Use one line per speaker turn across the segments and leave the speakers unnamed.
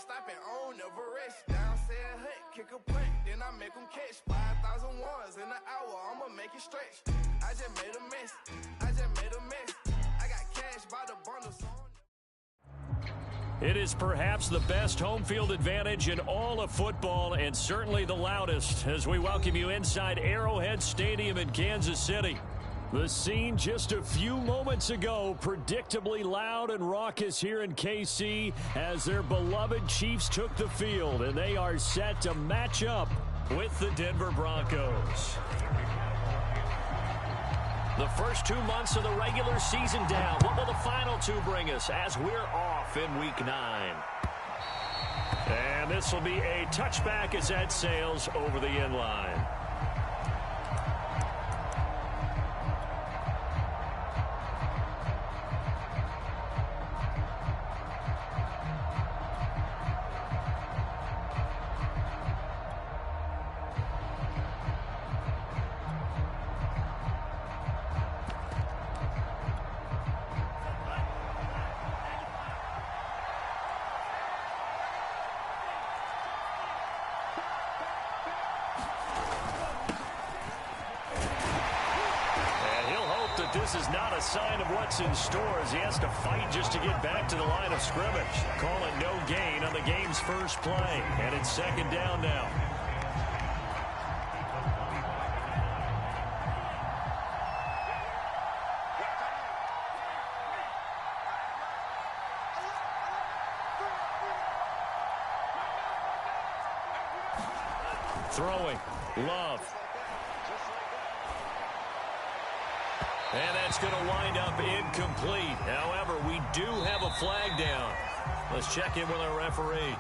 stop and on, never rest. Down said hut, kick a punt, then I make them catch. 5,000 ones in an hour, I'ma make it stretch. I just made a mess, I got cash by the bundle, so
it is perhaps the best home field advantage in all of football and certainly the loudest as we welcome you inside Arrowhead Stadium in Kansas City. The scene just a few moments ago, predictably loud and raucous here in KC as their beloved Chiefs took the field, and they are set to match up with the Denver Broncos. The first 2 months of the regular season down. What will the final two bring us as we're off in Week 9? And this will be a touchback as that sails over the end line. This is not a sign of what's in store as he has to fight just to get back to the line of scrimmage. Call it no gain on the game's first play, and it's second down now. Throwing, Love. And that's going to wind up incomplete. However, we do have a flag down. Let's check in with our referee.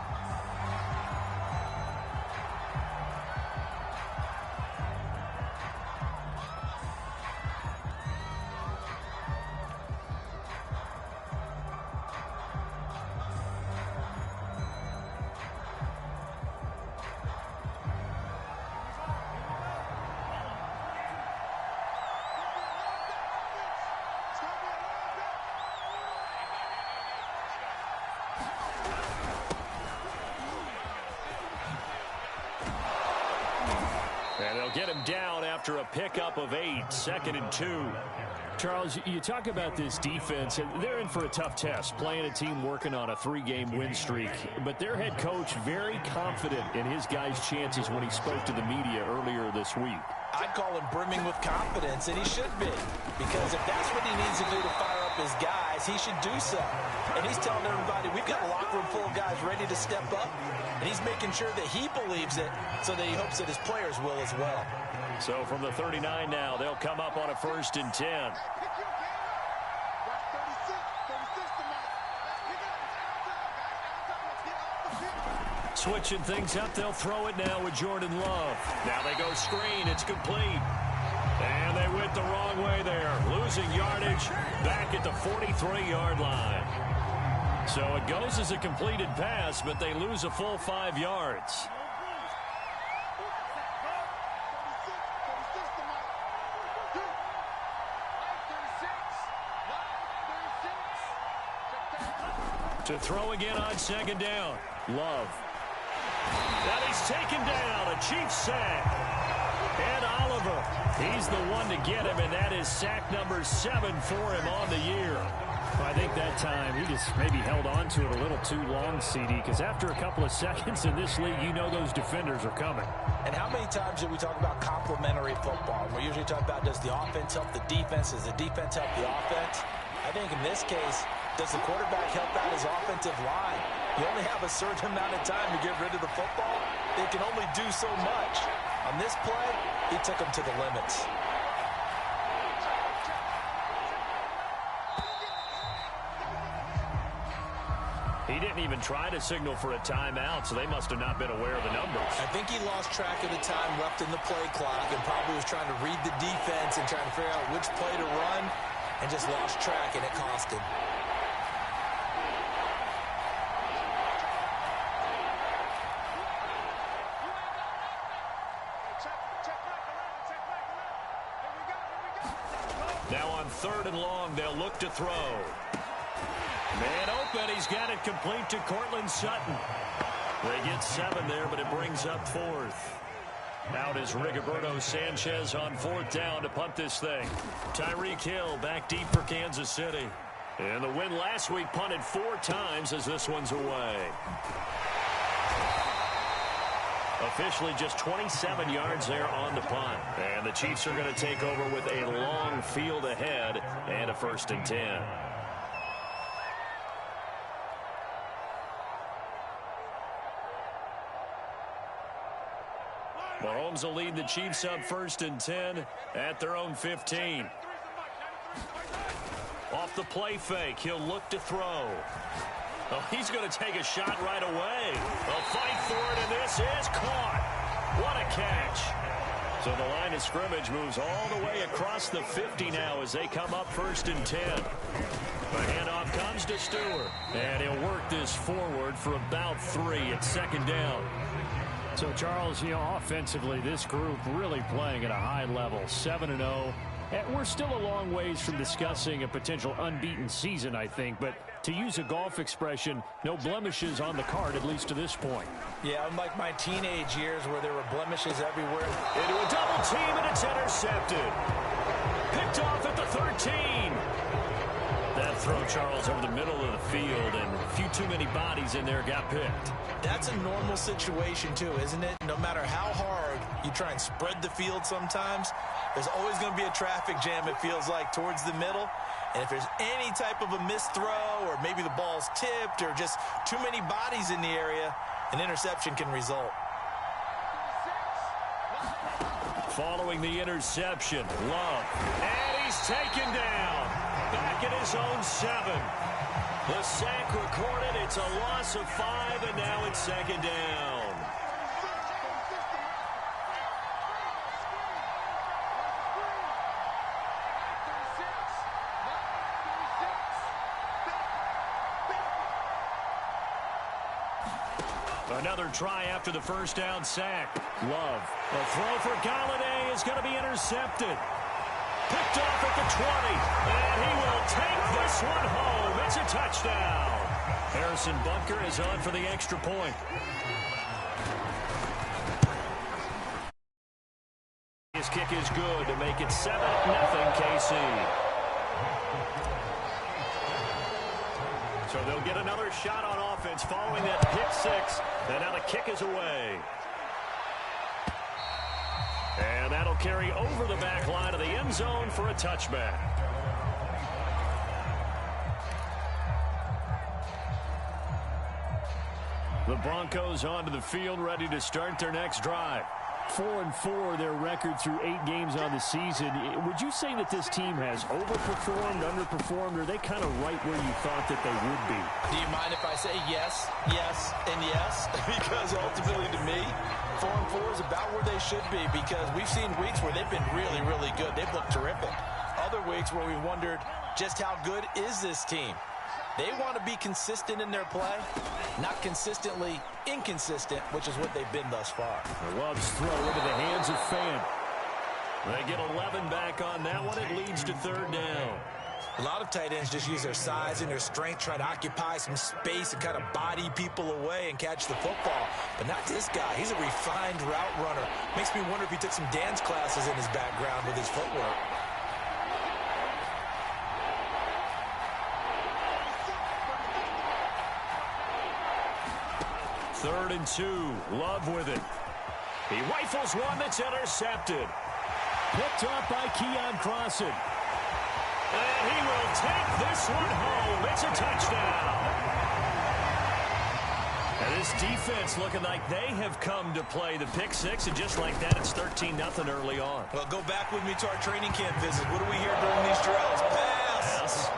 And they'll get him down after a pickup of 8, 2nd and 2.
Charles, you talk about this defense, and they're in for a tough test, playing a team working on a 3-game win streak. But their head coach very confident in his guys' chances when he spoke to the media earlier this week.
I'd call him brimming with confidence, and he should be. Because if that's what he needs to do to fire up his guys, he should do so. And he's telling everybody, we've got a locker room full of guys ready to step up. And he's making sure that he believes it so that he hopes that his players will as well.
So from the 39 now, they'll come up on a 1st and 10. Switching things up, they'll throw it now with Jordan Love. Now they go screen, it's complete. And they went the wrong way there, losing yardage back at the 43-yard line. So it goes as a completed pass, but they lose a full 5 yards. To throw again on 2nd down, Love. Now he's taken down, a Chiefs sack. And Oliver, he's the one to get him, and that is sack number 7 for him on the year.
I think that time he just maybe held on to it a little too long, CD, because after a couple of seconds in this league, you know those defenders are coming.
And how many times do we talk about complementary football? We usually talk about, does the offense help the defense? Does the defense help the offense? I think in this case, does the quarterback help out his offensive line? You only have a certain amount of time to get rid of the football. They can only do so much. On this play, he took them to the limits.
He didn't even try to signal for a timeout, so they must have not been aware of the numbers.
I think he lost track of the time left in the play clock and probably was trying to read the defense and trying to figure out which play to run and just lost track, and it cost him.
Now on 3rd and long, they'll look to throw. Man open. He's got it complete to Cortland Sutton. They get 7 there, but it brings up 4th. Out is Rigoberto Sanchez on 4th down to punt this thing. Tyreek Hill back deep for Kansas City. And the win last week punted 4 times as this one's away. Officially just 27 yards there on the punt. And the Chiefs are going to take over with a long field ahead and a 1st and 10. Mahomes will lead the Chiefs up 1st and 10 at their own 15. Off the play fake, he'll look to throw. Oh, he's going to take a shot right away. They'll fight for it, and this is caught. What a catch. So the line of scrimmage moves all the way across the 50 now as they come up 1st and 10. The handoff comes to Stewart, and he'll work this forward for about 3 at 2nd down.
So, Charles, offensively, this group really playing at a high level, 7-0. And we're still a long ways from discussing a potential unbeaten season, I think. But to use a golf expression, no blemishes on the card, at least to this point.
Yeah, unlike my teenage years where there were blemishes everywhere.
Into a double team, and it's intercepted. Picked off at the 13. That throw, Charles, over the middle of the field, and a few too many bodies in there got picked.
That's a normal situation, too, isn't it? No matter how hard you try and spread the field sometimes, there's always going to be a traffic jam, it feels like, towards the middle. And if there's any type of a missed throw or maybe the ball's tipped or just too many bodies in the area, an interception can result.
Following the interception, Love. And he's taken down. Back at his own 7. The sack recorded. It's a loss of 5, and now it's 2nd down. Another try after the 1st down sack. Love. A throw for Galladay is going to be intercepted. Picked off at the 20, and he will take this one home. It's a touchdown. Harrison Butker is on for the extra point. His kick is good to make it 7-0 KC. So they'll get another shot on offense following that pick 6, and now the kick is away. And that'll carry over the back line of the end zone for a touchback. The Broncos onto the field, ready to start their next drive. 4-4, their record through 8 games on the season. Would you say that this team has overperformed, underperformed, or are they kind of right where you thought that they would be?
Do you mind if I say yes, yes, and yes? Because ultimately to me, 4-4 is about where they should be because we've seen weeks where they've been really, really good. They've looked terrific. Other weeks where we've wondered just how good is this team? They want to be consistent in their play, not consistently inconsistent, which is what they've been thus far.
Love's throw into the hands of Fan. They get 11 back on that one. It leads to 3rd down.
A lot of tight ends just use their size and their strength, try to occupy some space and kind of body people away and catch the football. But not this guy. He's a refined route runner. Makes me wonder if he took some dance classes in his background with his footwork.
Third and 2. Love with it. He rifles one that's intercepted. Picked up by Keon Crossan. And he will take this one home. It's a touchdown. And this defense looking like they have come to play the pick 6, and just like that, it's 13-0 early on.
Well, go back with me to our training camp visit. What do we hear during these drills? Pass.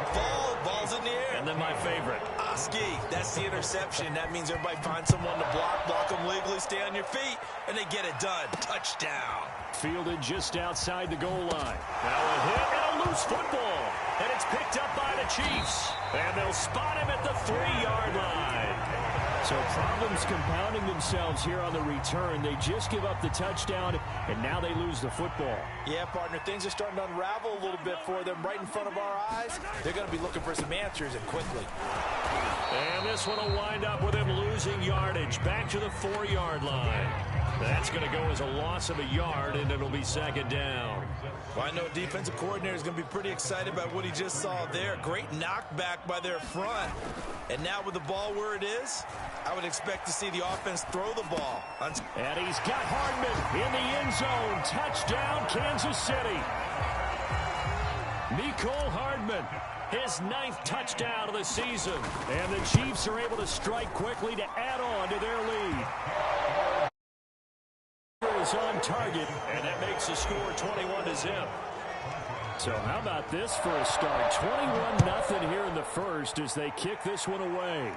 Ball's in the air.
And then my favorite.
Oski, that's the interception. That means everybody finds someone to block them legally, stay on your feet, and they get it done. Touchdown.
Fielded just outside the goal line.
Now a hit and a loose football. And it's picked up by the Chiefs. And they'll spot him at the 3-yard line.
So problems compounding themselves here on the return. They just give up the touchdown, and now they lose the football.
Yeah, partner, things are starting to unravel a little bit for them right in front of our eyes. They're going to be looking for some answers, and quickly.
And this one will wind up with him losing yardage back to the 4-yard line. That's going to go as a loss of a yard, and it'll be second down.
Well, I know defensive coordinator is going to be pretty excited about what he just saw there. Great knockback by their front. And now with the ball where it is, I would expect to see the offense throw the ball.
And he's got Hardman in the end zone. Touchdown, Kansas City. Mecole Hardman, his 9th touchdown of the season. And the Chiefs are able to strike quickly to add on to their lead. Is on target, and that makes the score 21-0. So how about this for a start? 21-0 here in the first as they kick this one away.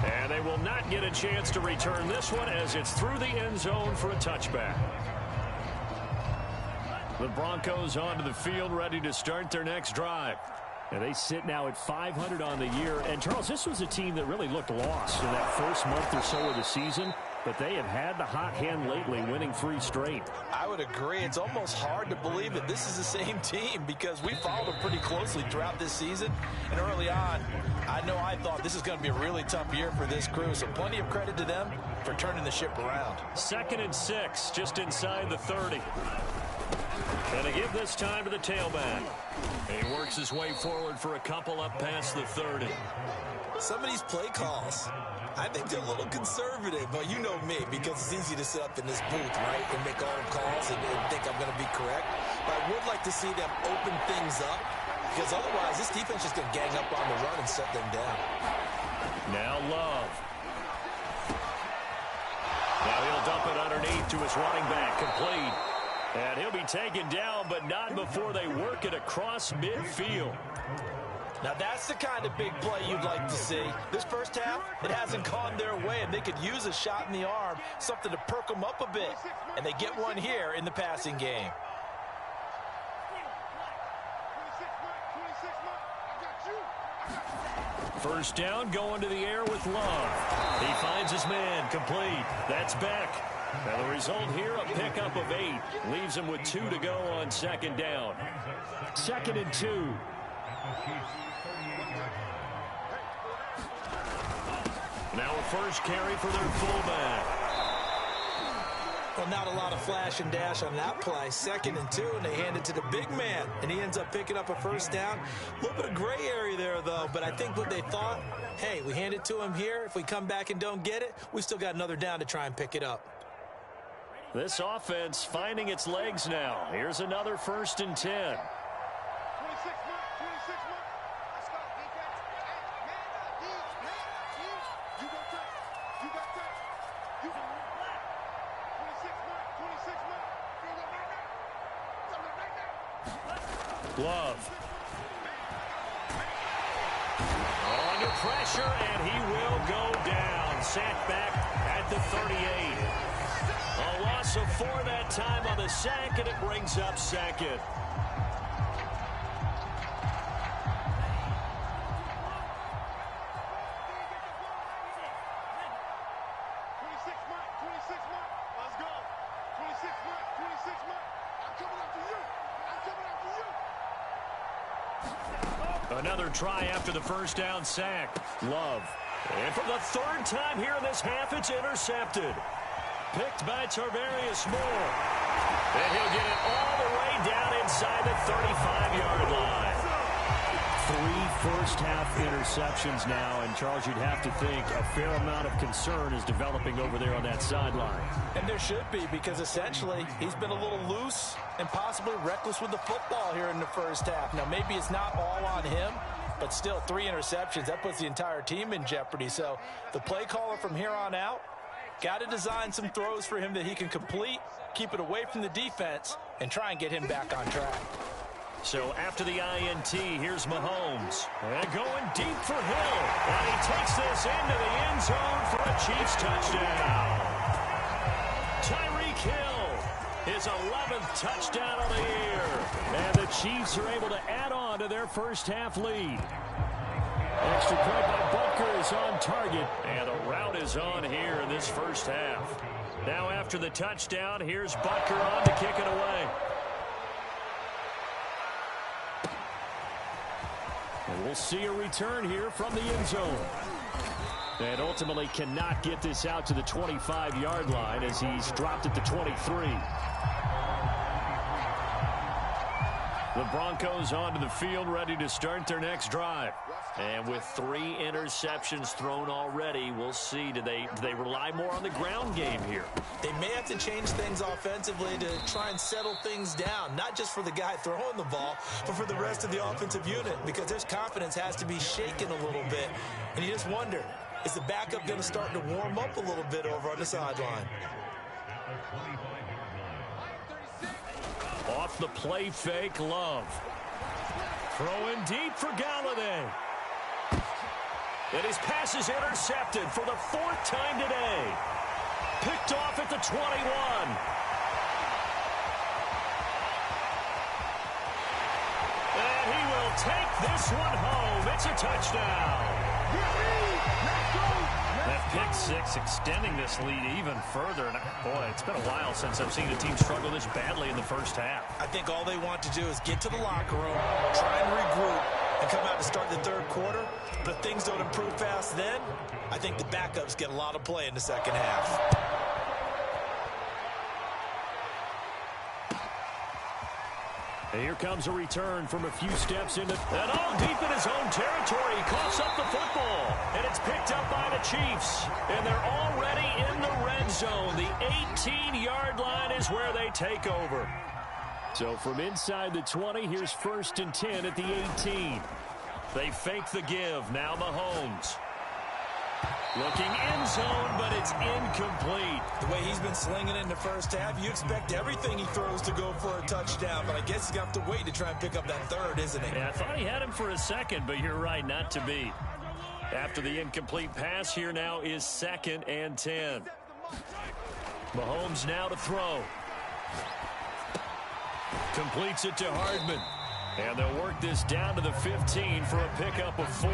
And they will not get a chance to return this one as it's through the end zone for a touchback. The Broncos onto the field ready to start their next drive. And they sit now at 500 on the year. And, Charles, this was a team that really looked lost in that first month or so of the season. But they have had the hot hand lately, winning 3 straight.
I would agree. It's almost hard to believe that this is the same team because we followed them pretty closely throughout this season. And early on, I thought this is going to be a really tough year for this crew. So plenty of credit to them for turning the ship around.
2nd and 6, just inside the 30. And to give this time to the tailback. He works his way forward for a couple up past the 30.
Some of these play calls, I think they're a little conservative, but you know me, because it's easy to sit up in this booth, right, and make all the calls and think I'm going to be correct. But I would like to see them open things up, because otherwise this defense is going to gang up on the run and shut them down.
Now Love. Now he'll dump it underneath to his running back, complete. And he'll be taken down, but not before they work it across midfield.
Now, that's the kind of big play you'd like to see. This first half, it hasn't gone their way, and they could use a shot in the arm, something to perk them up a bit. And they get one here in the passing game.
First down, going to the air with Love. He finds his man, complete. That's Beck. Now the result here, a pickup of 8. Leaves him with 2 to go on second down. 2nd and 2. Now a first carry for their fullback.
Well, not a lot of flash and dash on that play. 2nd and 2, and they hand it to the big man. And he ends up picking up a first down. A little bit of gray area there, though. But I think what they thought, hey, we hand it to him here. If we come back and don't get it, we still got another down to try and pick it up.
This offense finding its legs now. Here's another 1st and 10. Love. Under pressure, and he will go down. Sacked back at the 38. A loss of 4 that time on the sack, and it brings up 2nd. Another try after the first down sack. Love. And for the 3rd time here in this half, it's intercepted. Picked by Tarvarius Moore. And he'll get it all the way down inside the 35-yard line. 3 first-half interceptions now, and Charles, you'd have to think a fair amount of concern is developing over there on that sideline.
And there should be, because essentially he's been a little loose and possibly reckless with the football here in the first half. Now, maybe it's not all on him, but still 3 interceptions. That puts the entire team in jeopardy. So the play caller from here on out got to design some throws for him that he can complete, keep it away from the defense, and try and get him back on track.
So after the INT, here's Mahomes. And going deep for Hill. And he takes this into the end zone for a Chiefs touchdown. Tyreek Hill, his 11th touchdown of the year. And the Chiefs are able to add on to their first half lead. Extra point by Butker is on target. And the rout is on here in this first half. Now after the touchdown, here's Butker on to kick it away. And we'll see a return here from the end zone. And ultimately cannot get this out to the 25-yard line as he's dropped at the 23. The Broncos onto the field, ready to start their next drive. And with 3 interceptions thrown already, we'll see. Do they rely more on the ground game here?
They may have to change things offensively to try and settle things down, not just for the guy throwing the ball, but for the rest of the offensive unit, because their confidence has to be shaken a little bit. And you just wonder, is the backup going to start to warm up a little bit over on the sideline?
Off the play fake, Love. Throwing deep for Galladay. And his pass is intercepted for the 4th time today. Picked off at the 21. And he will take this one home. It's a touchdown. That pick six extending this lead even further. And boy, it's been a while since I've seen a team struggle this badly in the first half.
I think all they want to do is get to the locker room, try and regroup, and come out to start the third quarter. But if things don't improve fast then, I think the backups get a lot of play in the second half.
And here comes a return from a few steps into, and all deep in his own territory. He coughs up the football, and it's picked up by the Chiefs. And they're already in the red zone. The 18-yard line is where they take over. So from inside the 20, here's 1st and 10 at the 18. They fake the give. Now Mahomes. Looking end zone, but it's incomplete.
The way he's been slinging in the first half, you expect everything he throws to go for a touchdown, but I guess he's going to have to wait to try and pick up that third, isn't he?
Yeah, I thought he had him for a second, but you're right, not to be. After the incomplete pass, here now is 2nd and 10. Mahomes now to throw. Completes it to Hardman. And they'll work this down to the 15 for a pickup of 4.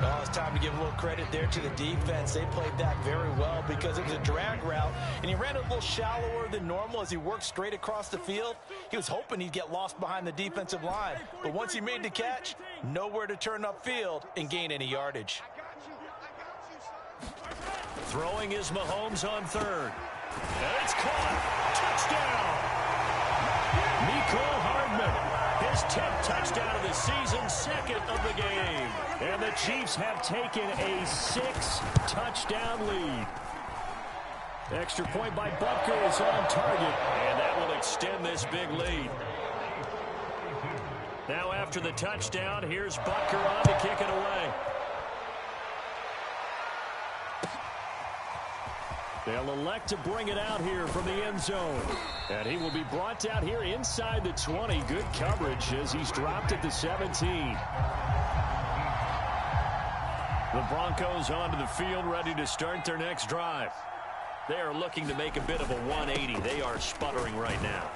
Well, it's time to give a little credit there to the defense. They played that very well because it was a drag route, and he ran a little shallower than normal as he worked straight across the field. He was hoping he'd get lost behind the defensive line, but once he made the catch, nowhere to turn upfield and gain any yardage.
Throwing is Mahomes on 3rd. And it's caught. Touchdown! Mecole Hardman. His 10th touchdown of the season, 2nd of the game. And the Chiefs have taken a 6-touchdown lead. Extra point by Butker is on target, and that will extend this big lead. Now after the touchdown, here's Butker on to kick it away. They'll elect to bring it out here from the end zone. And he will be brought down here inside the 20. Good coverage as he's dropped at the 17. The Broncos onto the field, ready to start their next drive. They are looking to make a bit of a 180. They are sputtering right now.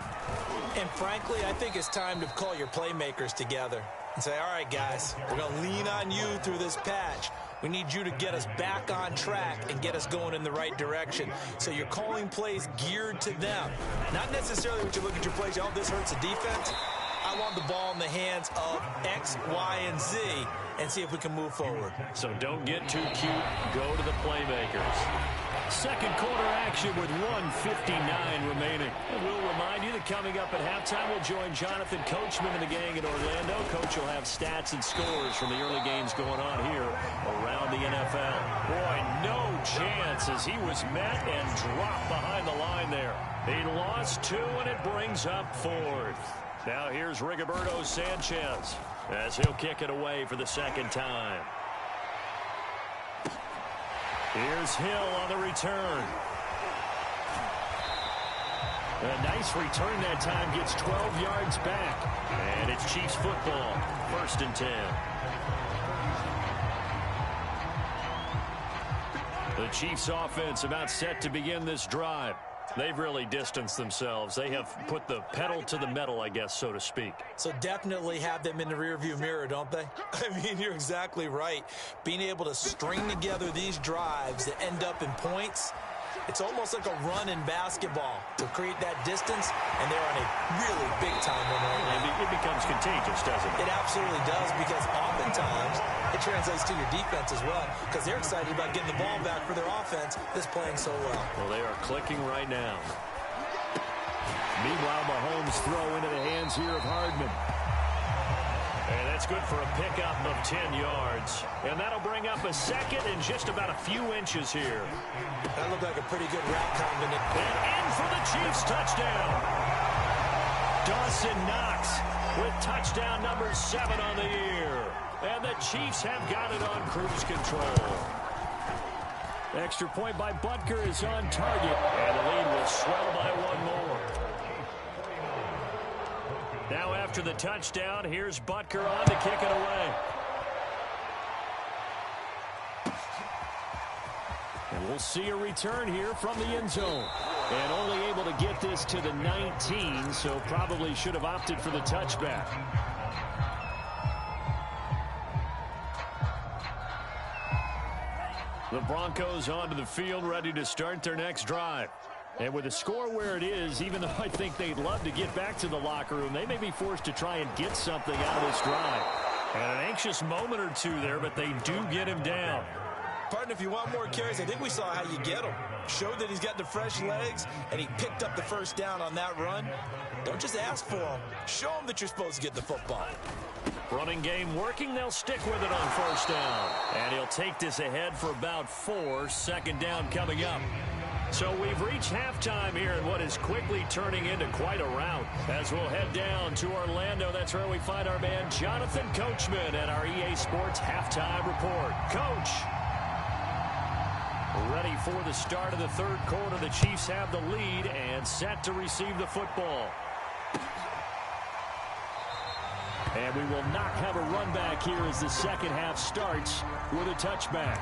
And frankly, I think it's time to call your playmakers together and say, all right, guys, we're going to lean on you through this patch. We need you to get us back on track and get us going in the right direction. So you're calling plays geared to them. Not necessarily when you look at your plays, oh, this hurts the defense. I want the ball in the hands of X, Y, and Z and see if we can move forward.
So don't get too cute. Go to the playmakers. Second quarter action with 1:59 remaining. And we'll remind you that coming up at halftime, we'll join Jonathan Coachman and the gang in Orlando. Coach will have stats and scores from the early games going on here around the NFL. Boy, no chance as he was met and dropped behind the line there. He lost 2, and it brings up 4th. Now here's Rigoberto Sanchez as he'll kick it away for the 2nd time. Here's Hill on the return. A nice return that time, gets 12 yards back. And it's Chiefs football, 1st and 10. The Chiefs offense about set to begin this drive. They've really distanced themselves. They have put the pedal to the metal, I guess, so to speak.
So definitely have them in the rearview mirror, don't they? I mean, you're exactly right. Being able to string together these drives that end up in points, it's almost like a run in basketball to create that distance, and they're on a really big-time run right now.
It becomes contagious, doesn't it?
It absolutely does, because oftentimes it translates to your defense as well, because they're excited about getting the ball back for their offense that's playing so well.
Well, they are clicking right now. Meanwhile, Mahomes throw into the hands here of Hardman. And that's good for a pickup of 10 yards. And that'll bring up a second and just about a few inches here.
That looked like a pretty good route combination.
And in for the Chiefs touchdown. Dawson Knox with touchdown number 7 on the year. And the Chiefs have got it on cruise control. Extra point by Butker is on target. And the lead will swell by 1 more. Now after the touchdown, here's Butker on to kick it away. And we'll see a return here from the end zone. And only able to get this to the 19, so probably should have opted for the touchback. The Broncos onto the field, ready to start their next drive. And with the score where it is, even though I think they'd love to get back to the locker room, they may be forced to try and get something out of this drive. And an anxious moment or two there, but they do get him down.
Partner, if you want more carries, I think we saw how you get him. Showed that he's got the fresh legs, and he picked up the first down on that run. Don't just ask for him. Show him that you're supposed to get the football.
Running game working. They'll stick with it on first down. And he'll take this ahead for about 4. Second down coming up. So we've reached halftime here in what is quickly turning into quite a rout. As we'll head down to Orlando, that's where we find our man Jonathan Coachman at our EA Sports Halftime Report. Coach, ready for the start of the third quarter. The Chiefs have the lead and set to receive the football. And we will not have a run back here as the second half starts with a touchback.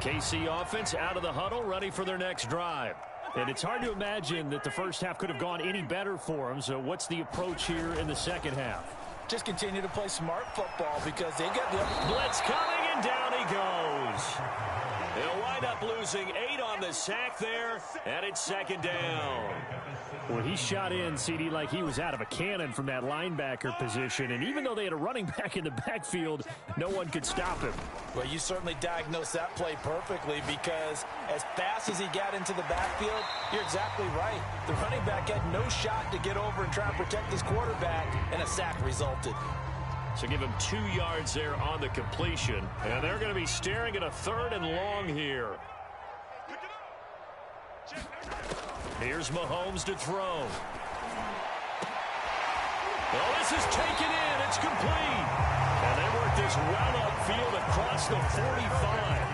KC offense out of the huddle, ready for their next drive. And it's hard to imagine that the first half could have gone any better for them. So what's the approach here in the second half?
Just continue to play smart football because they got the
blitz coming, and down he goes. They'll wind up losing 8 on the sack there, and it's second down.
Well, he shot in, CD, like he was out of a cannon from that linebacker position. And even though they had a running back in the backfield, no one could stop him.
Well, you certainly diagnosed that play perfectly because as fast as he got into the backfield, you're exactly right. The running back had no shot to get over and try and protect his quarterback, and a sack resulted.
So give him 2 yards there on the completion. And they're going to be staring at a 3rd and long here. Here's Mahomes to throw. Well, this is taken in. It's complete. And they work this well upfield across the 45.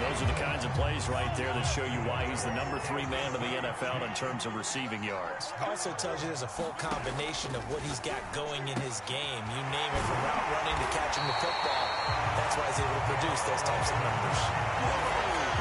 Those are the kinds of plays right there that show you why he's the number 3 man in the NFL in terms of receiving yards.
Also tells you there's a full combination of what he's got going in his game. You name it, from route running to catching the football. That's why he's able to produce those types of numbers.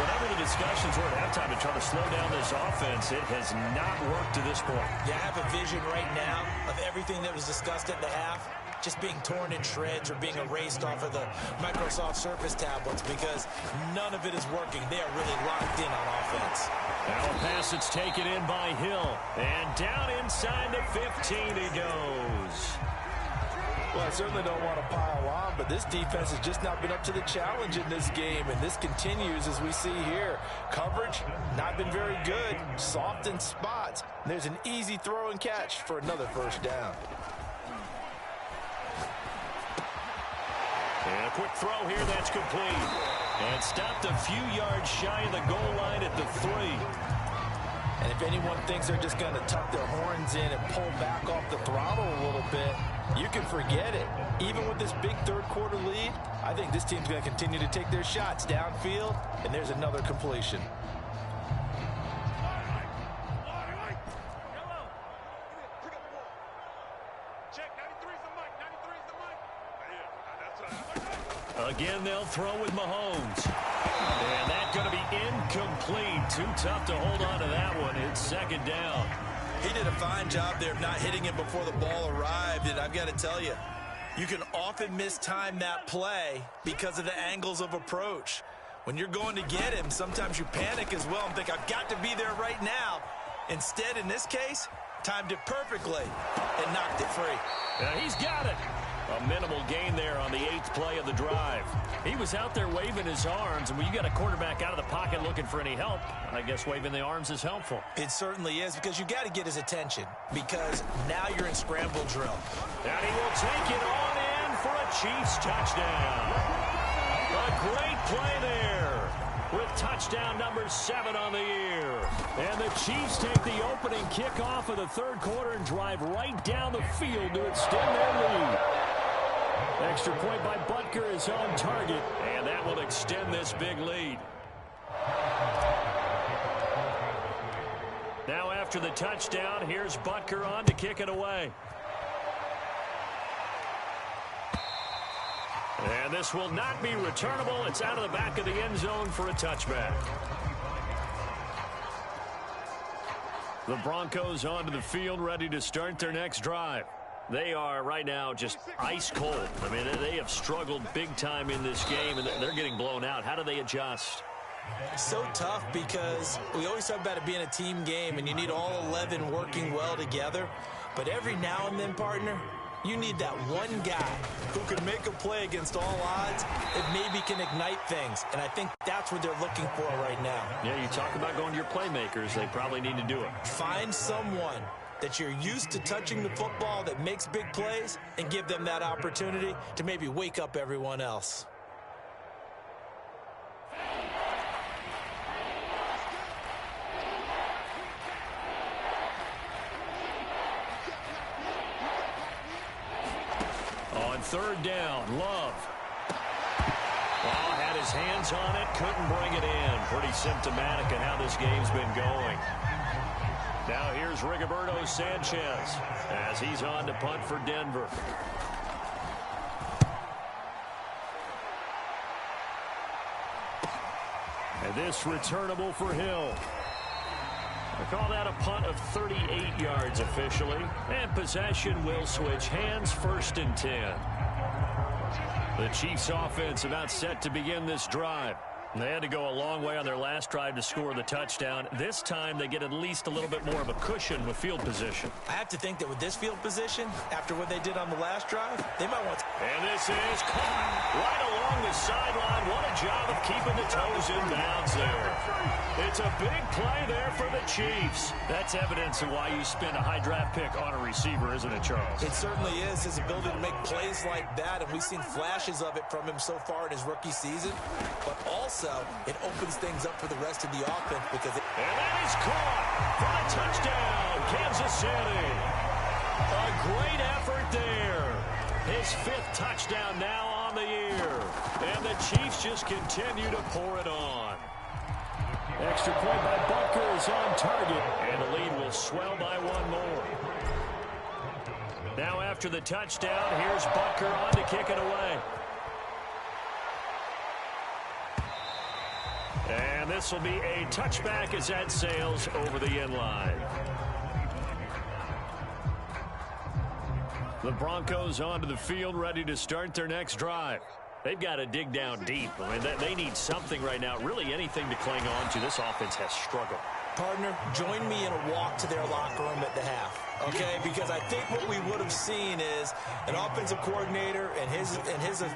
Whenever the discussions were at halftime to try to slow down this offense, it has not worked to this point.
Yeah, I have a vision right now of everything that was discussed at the half just being torn in shreds or being erased off of the Microsoft Surface tablets because none of it is working. They are really locked in on offense.
Now a pass that's taken in by Hill. And down inside the 15 he goes.
Well, I certainly don't want to pile on, but this defense has just not been up to the challenge in this game, and this continues as we see here. Coverage, not been very good. Soft in spots. There's an easy throw and catch for another first down.
And a quick throw here, that's complete. And stopped a few yards shy of the goal line at the 3.
And if anyone thinks they're just going to tuck their horns in and pull back off the throttle a little bit, you can forget it. Even with this big third quarter lead, I think this team's going to continue to take their shots downfield, and there's another completion.
Again, they'll throw with Mahomes. And that's going to be incomplete. Too tough to hold on to that one. It's second down.
He did a fine job there of not hitting him before the ball arrived, and I've got to tell you, you can often mistime that play because of the angles of approach. When you're going to get him, sometimes you panic as well and think, I've got to be there right now. Instead, in this case, timed it perfectly and knocked it free.
Yeah, he's got it. A minimal gain there on the 8th play of the drive. He was out there waving his arms, and when you got a quarterback out of the pocket looking for any help, I guess waving the arms is helpful.
It certainly is, because you got to get his attention, because now you're in scramble drill.
And he will take it on in for a Chiefs touchdown. A great play there with touchdown number 7 on the year. And the Chiefs take the opening kickoff of the third quarter and drive right down the field to extend their lead. Extra point by Butker is on target, and that will extend this big lead. Now after the touchdown, here's Butker on to kick it away. And this will not be returnable. It's out of the back of the end zone for a touchback. The Broncos onto the field, ready to start their next drive. They are right now just ice cold. I mean, they have struggled big time in this game, and they're getting blown out. How do they adjust?
So tough, because we always talk about it being a team game, and you need all 11 working well together. But every now and then, partner, you need that one guy who can make a play against all odds that maybe can ignite things. And I think that's what they're looking for right now.
Yeah, you talk about going to your playmakers. They probably need to do it.
Find someone that you're used to touching the football that makes big plays and give them that opportunity to maybe wake up everyone else.
On third down, Love. Well, had his hands on it, couldn't bring it in. Pretty symptomatic of how this game's been going. Now here's Rigoberto Sanchez as he's on to punt for Denver. And this returnable for Hill. I call that a punt of 38 yards officially. And possession will switch hands, 1st and 10. The Chiefs offense about set to begin this drive. They had to go a long way on their last drive to score the touchdown. This time they get at least a little bit more of a cushion with field position.
I have to think that with this field position, after what they did on the last drive, they might want to.
And this is caught right along the sideline. What a job of keeping the toes in bounds there. It's a big play there for the Chiefs. That's evidence of why you spend a high draft pick on a receiver, isn't it, Charles?
It certainly is, his ability to make plays like that, and we've seen flashes of it from him so far in his rookie season. But also, it opens things up for the rest of the offense because it...
And that is caught for a touchdown, Kansas City. A great effort there. His 5th touchdown now on the year. And the Chiefs just continue to pour it on. Extra point by Butker is on target, and the lead will swell by 1 more. Now after the touchdown, here's Butker on to kick it away. And this will be a touchback as that sails over the end line. The Broncos onto the field, ready to start their next drive. They've got to dig down deep. I mean, they need something right now, really anything to cling on to. This offense has struggled.
Partner, join me in a walk to their locker room at the half, okay? Because I think what we would have seen is an offensive coordinator and his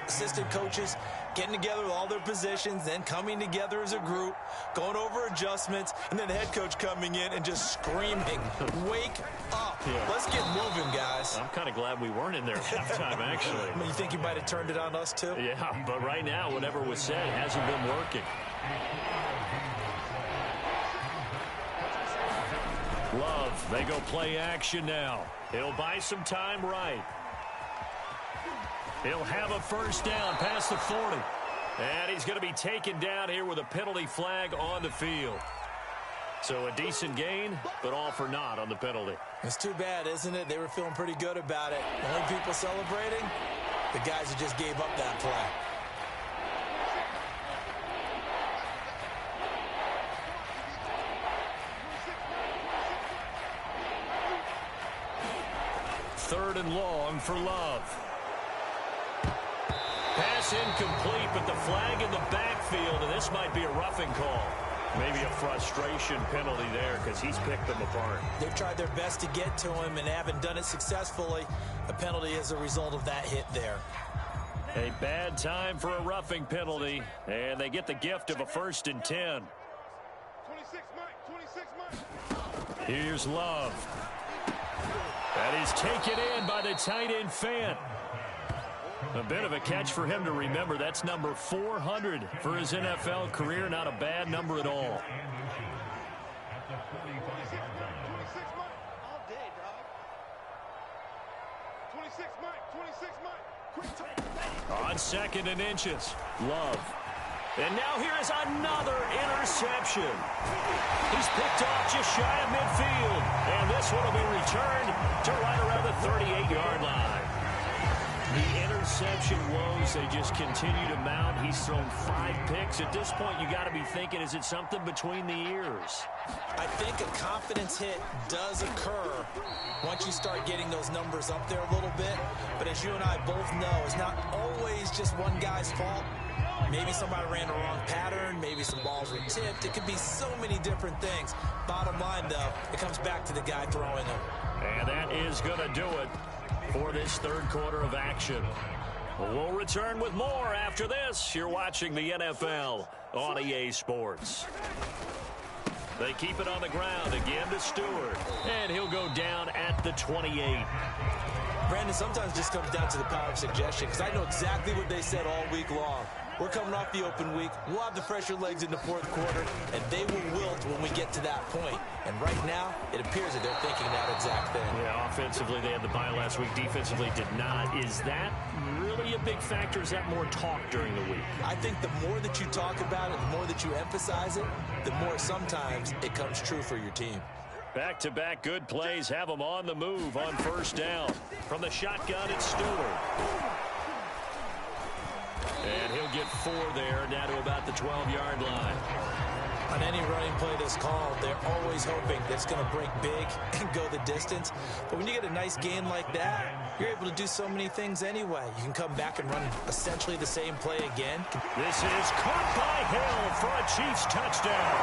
assistant coaches getting together with all their positions, then coming together as a group, going over adjustments, and then the head coach coming in and just screaming, wake up. Yeah. Let's get moving, guys.
I'm kind of glad we weren't in there at halftime, actually.
I mean, you think you might have turned it on us, too?
Yeah, but right now, whatever was said hasn't been working. Love, they go play action now. He'll buy some time right. He'll have a first down past the 40. And he's going to be taken down here with a penalty flag on the field. So a decent gain, but all for naught on the penalty.
It's too bad, isn't it? They were feeling pretty good about it. The only people celebrating, the guys who just gave up that play.
3rd and long for Love. Pass incomplete, but the flag in the backfield, and this might be a roughing call. Maybe a frustration penalty there because he's picked them apart.
They've tried their best to get to him and haven't done it successfully. A penalty as a result of that hit there.
A bad time for a roughing penalty, and they get the gift of a 1st and 10.
26 Mike.
Here's Love. That is taken in by the tight end Fant. A bit of a catch for him to remember. That's number 400 for his NFL career. Not a bad number at all.
26 Mike. All day, dog. 26 Mike. Quick take.
On 2nd and inches, Love. And now here is another interception. He's picked off just shy of midfield. And this one will be returned to right around the 38-yard line. The interception woes, they just continue to mount. He's thrown 5 picks. At this point, you got to be thinking, is it something between the ears?
I think a confidence hit does occur once you start getting those numbers up there a little bit. But as you and I both know, it's not always just one guy's fault. Maybe somebody ran the wrong pattern. Maybe some balls were tipped. It could be so many different things. Bottom line, though, it comes back to the guy throwing them.
And that is going to do it for this 3rd quarter of action. We'll return with more after this. You're watching the NFL on EA Sports. They keep it on the ground again to Stewart. And he'll go down at the 28.
Brandon, sometimes it just comes down to the power of suggestion, because I know exactly what they said all week long. We're coming off the open week. We'll have the fresher legs in the 4th quarter, and they will wilt when we get to that point. And right now, it appears that they're thinking that exact thing.
Yeah, offensively, they had the bye last week. Defensively, did not. Is that really a big factor? Is that more talk during the week?
I think the more that you talk about it, the more that you emphasize it, the more sometimes it comes true for your team.
Back-to-back good plays have them on the move on 1st down. From the shotgun, it's Stewart. And he'll get 4 there, down to about the 12-yard line.
On any running play that's called, they're always hoping that it's going to break big and go the distance. But when you get a nice gain like that, you're able to do so many things anyway. You can come back and run essentially the same play again.
This is caught by Hill for a Chiefs touchdown.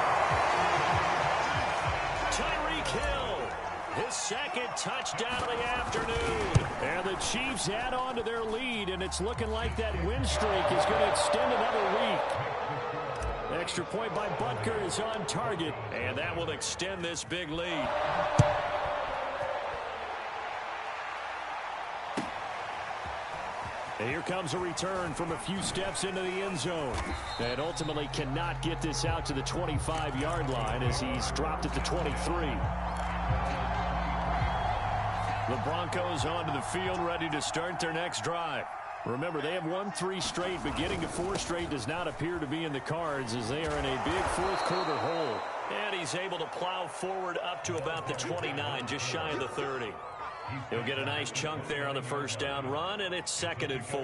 Tyreek Hill, his 2nd touchdown of the afternoon. And the Chiefs add on to their lead, and it's looking like that win streak is going to extend another week. Extra point by Butker is on target, and that will extend this big lead. And here comes a return from a few steps into the end zone. And ultimately cannot get this out to the 25-yard line as he's dropped at the 23. The Broncos onto the field, ready to start their next drive. Remember, they have won 3 straight, but getting to 4 straight does not appear to be in the cards as they are in a big 4th quarter hole. And he's able to plow forward up to about the 29, just shy of the 30. He'll get a nice chunk there on the 1st down run, and it's 2nd and 4.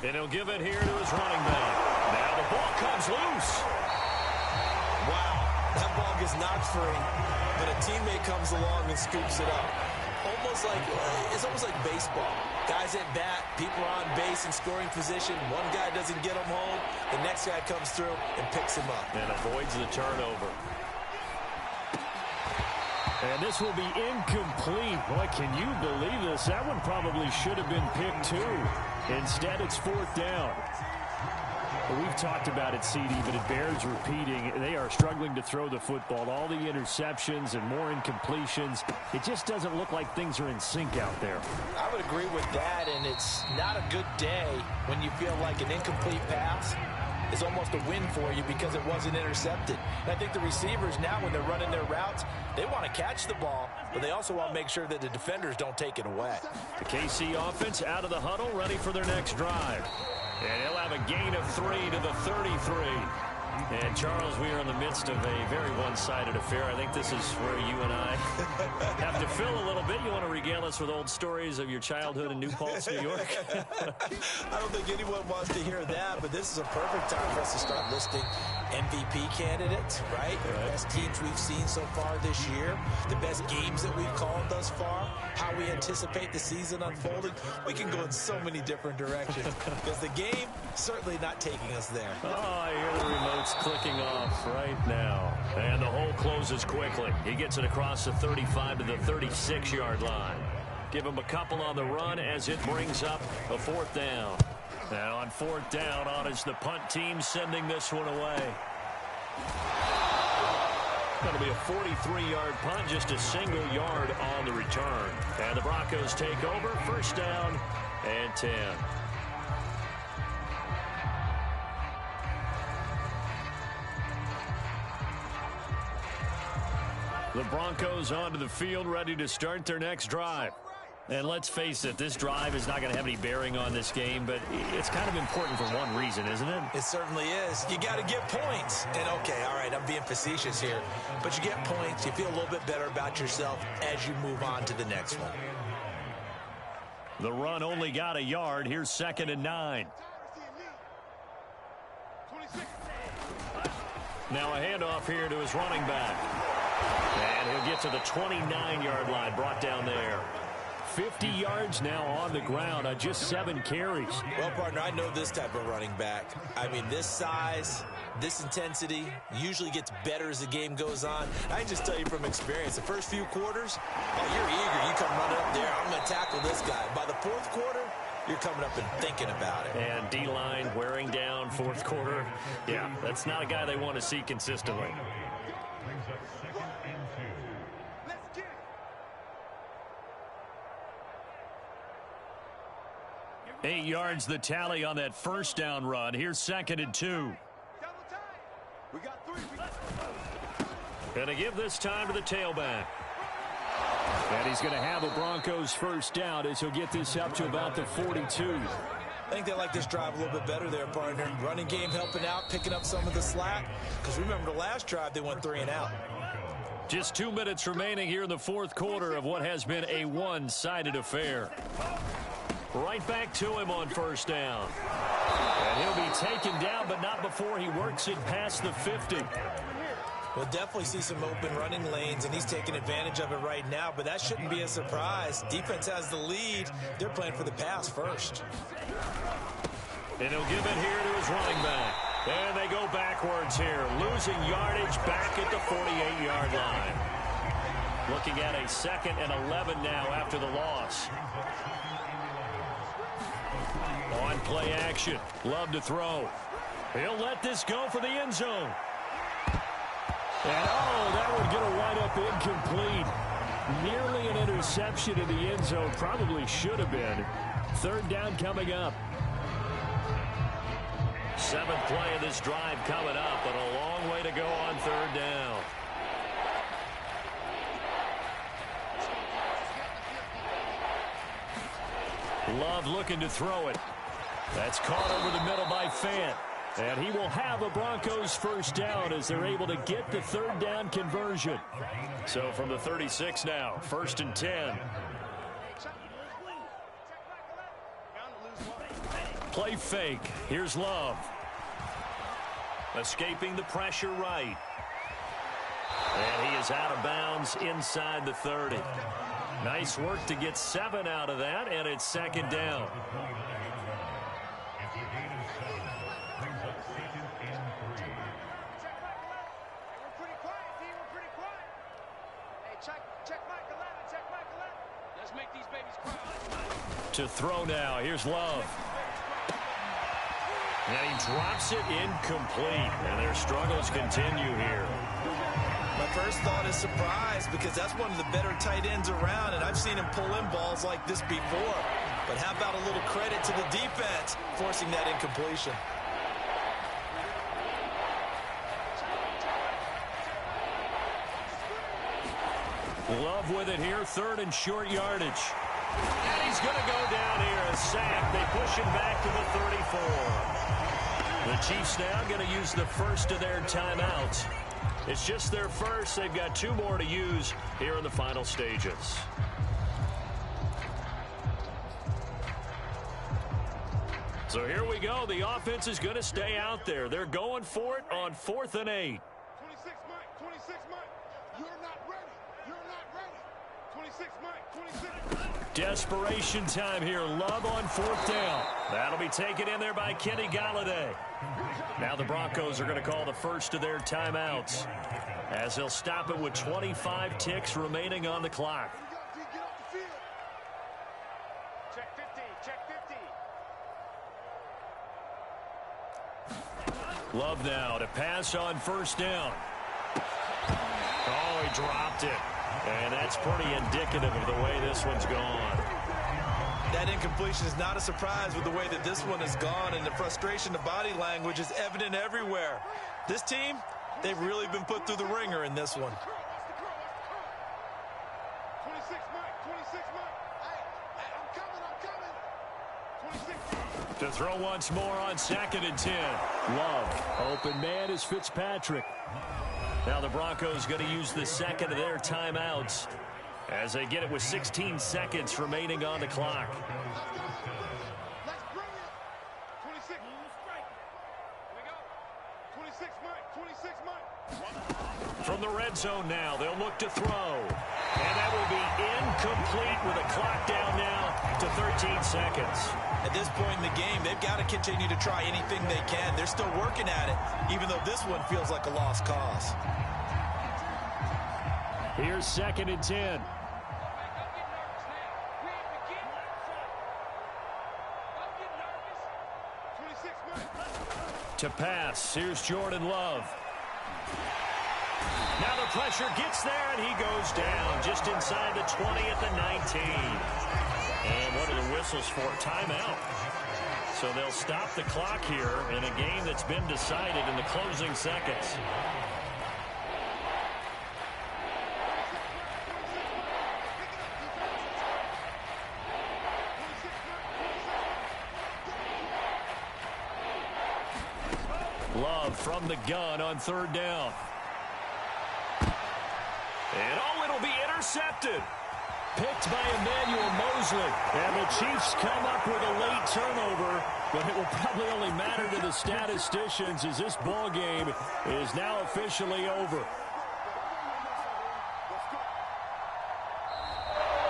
And he'll give it here to his running back. Now the ball comes loose.
Wow, that ball gets knocked free, but a teammate comes along and scoops it up. It's almost like baseball. Guys at bat, people are on base in scoring position. One guy doesn't get him home. The next guy comes through and picks him up.
And avoids the turnover. And this will be incomplete. Boy, can you believe this? That one probably should have been picked too. Instead, it's 4th down. We've talked about it, CD, but it bears repeating. They are struggling to throw the football. All the interceptions and more incompletions. It just doesn't look like things are in sync out there.
I would agree with that, and it's not a good day when you feel like an incomplete pass is almost a win for you because it wasn't intercepted. And I think the receivers now, when they're running their routes, they want to catch the ball, but they also want to make sure that the defenders don't take it away.
The KC offense out of the huddle, ready for their next drive. And he'll have a gain of 3 to the 33. And, Charles, we are in the midst of a very one-sided affair. I think this is where you and I have to fill a little bit. You want to regale us with old stories of your childhood in New Paltz, New York?
I don't think anyone wants to hear that, but this is a perfect time for us to start listing MVP candidates, right? The best teams we've seen so far this year, the best games that we've called thus far, how we anticipate the season unfolding. We can go in so many different directions because the game certainly not taking us there.
Oh, I hear the remotes clicking off right now. And the hole closes quickly. He gets it across the 35 to the 36-yard line. Give him a couple on the run as it brings up a fourth down. Now on fourth down, on is the punt team sending this one away. Going to be a 43-yard punt, just a single yard on the return. And the Broncos take over, first down and 10. The Broncos onto the field, ready to start their next drive. And let's face it, this drive is not going to have any bearing on this game, but it's kind of important for one reason, isn't it?
It certainly is. You got to get points. And, okay, all right, I'm being facetious here. But you get points, you feel a little bit better about yourself as you move on to the next one.
The run only got a yard. Here's 2nd and 9. Now a handoff here to his running back. And he'll get to the 29-yard line, brought down there. 50 yards now on the ground on just 7 carries.
Well, partner, I know this type of running back. I mean, this size, this intensity usually gets better as the game goes on. I can just tell you from experience, the first few quarters, oh, you're eager. You come running up there. I'm going to tackle this guy. By the fourth quarter, you're coming up and thinking about it.
And D-line wearing down fourth quarter. Yeah, that's not a guy they want to see consistently. 8 yards the tally on that first down run. Here's 2nd and 2. Gonna give this time to the tailback. And he's going to have a Broncos first down as he'll get this up to about the 42.
I think they like this drive a little bit better there, partner. Running game helping out, picking up some of the slack. Because remember the last drive, they went 3 and out.
Just 2 minutes remaining here in the fourth quarter of what has been a one-sided affair. Right back to him on first down. And he'll be taken down, but not before he works it past the 50.
We'll definitely see some open running lanes, and he's taking advantage of it right now, but that shouldn't be a surprise. Defense has the lead. They're playing for the pass first.
And he'll give it here to his running back. And they go backwards here, losing yardage back at the 48-yard line. Looking at a 2nd and 11 now after the loss. On play action. Love to throw. He'll let this go for the end zone. And, oh, that would get a wide-up incomplete. Nearly an interception in the end zone. Probably should have been. 3rd down coming up. 7th play of this drive coming up, but a long way to go on 3rd down. Love looking to throw it. That's caught over the middle by Fant. And he will have a Broncos first down as they're able to get the 3rd down conversion. So from the 36 now, 1st and 10. Play fake. Here's Love. Escaping the pressure right. And he is out of bounds inside the 30. Nice work to get 7 out of that, and it's 2nd down. To throw now. Here's Love. And he drops it incomplete. And their struggles continue here.
My first thought is surprise because that's one of the better tight ends around, and I've seen him pull in balls like this before. But how about a little credit to the defense forcing that incompletion?
Love with it here, 3rd and short yardage. And he's going to go down here, a sack. They push him back to the 34. The Chiefs now going to use the first of their timeouts. It's just their first. They've got 2 more to use here in the final stages. So here we go. The offense is going to stay out there. They're going for it on 4th and 8.
26 Mike, 26 Mike. You're not ready. You're not ready. 26 Mike, 26.
Desperation time here. Love on 4th down. That'll be taken in there by Kenny Galladay. Now the Broncos are going to call the first of their timeouts as they'll stop it with 25 ticks remaining on the clock.
Get off the field. Check 50, check 50.
Love now to pass on 1st down. Oh, he dropped it. And that's pretty indicative of the way this one's gone.
That incompletion is not a surprise with the way that this one has gone, and the frustration, the body language is evident everywhere. This team, they've really been put through the ringer in this one.
26 Mike, 26 Mike. Hey, I'm coming. 26.
To throw once more on 2nd and 10. Love. Open man is Fitzpatrick. Now the Broncos going to use the second of their timeouts as they get it with 16 seconds remaining on the clock.
Let's bring it. 26. Here we go. 26 Mike, 26 Mike.
From the red zone now, they'll look to throw. And that will be incomplete with a clock down now to 13 seconds.
At this point in the game, they've got to continue to try anything they can. They're still working at it, even though this one feels like a lost cause.
Here's 2nd and 10. To pass, here's Jordan Love. Now the pressure gets there, and he goes down just inside the 20 at the 19. And what are the whistles for? Timeout. So they'll stop the clock here in a game that's been decided in the closing seconds. Love from the gun on 3rd down. And oh, it'll be intercepted. Picked by Emmanuel Mosley. And the Chiefs come up with a late turnover, but it will probably only matter to the statisticians as this ball game is now officially over.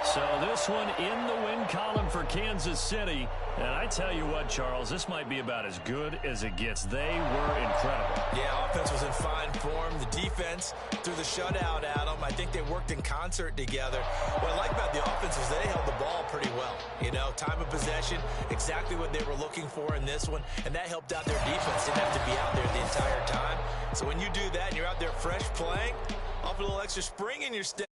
So this one in the win column for Kansas City. And I tell you what, Charles, this might be about as good as it gets. They were incredible.
Yeah, offense was in fine form. The defense threw the shutout at them. I think they worked in concert together. What I like about the offense is they held the ball pretty well. You know, time of possession, exactly what they were looking for in this one. And that helped out their defense. Didn't have to be out there the entire time. So when you do that and you're out there fresh playing, off a little extra spring in your step.